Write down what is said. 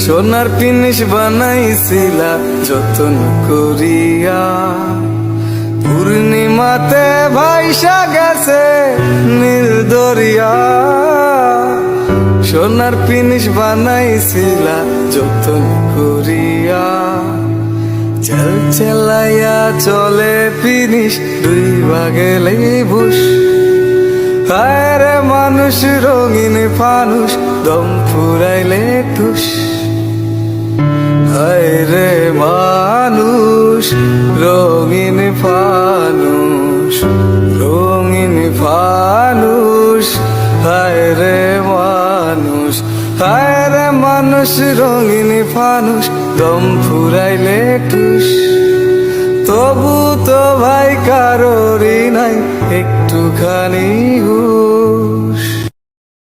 সোনার পিনিস বানাইছিলা যতন করিয়া, পূর্ণিমাতে ভাইসা গেছে নীল দরিয়া। সোনার পিনিস বানাইছিলা যতন করিয়া, চেল চেলাইয়া চলে পিনিস দুই ভাগেলে বুস। হায় রে মানুষ রঙিন ফানুষ দম ফুরাইলে টুস। হায় রে মানুষ রঙিন ফানুষ, রঙিন ফানুষ। হায় রে মানুষ, হায় রে মানুষ রঙিন ফানুষ দম ফুরাইলে টুস। তবু তো ভাই কারোরই নাই একটুখানি হুঁশ।